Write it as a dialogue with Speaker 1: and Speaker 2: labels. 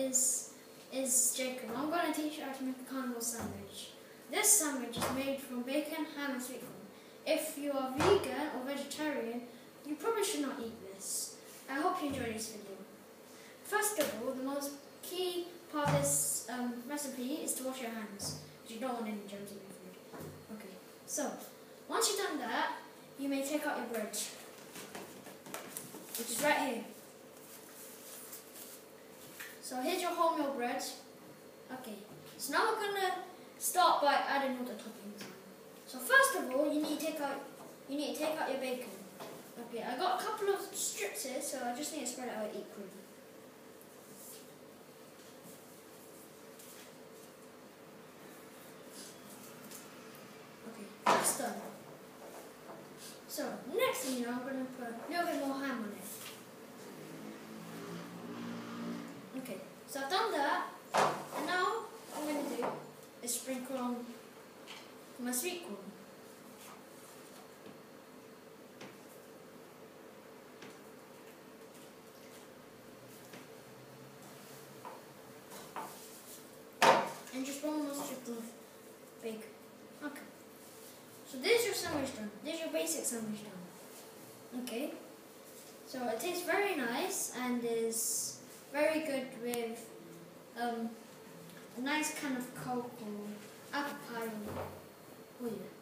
Speaker 1: is Jacob. I'm going to teach you how to make a carnivore sandwich. This sandwich is made from bacon, ham and sweet corn. If you are vegan or vegetarian, you probably should not eat this. I hope you enjoy this video. First of all, the most key part of this recipe is to wash your hands, because you don't want any germs in your food. Okay, so once you've done that, you may take out your bread, which is right here. So here's your wholemeal bread. Okay, so now we're gonna start by adding all the toppings. So first of all, you need to take out your bacon. Okay, I got a couple of strips here, so I just need to spread it out equally. Okay, that's done. So next thing you know, I'm going to put a little bit more ham on it. Okay, so I've done that, and now what I'm going to do is sprinkle on my sweet corn. And just one more strip of bacon. Okay. So this is your sandwich done. This is your basic sandwich done. Okay. So it tastes very nice and is very good with a nice kind of Coke or apple pie. Oh yeah.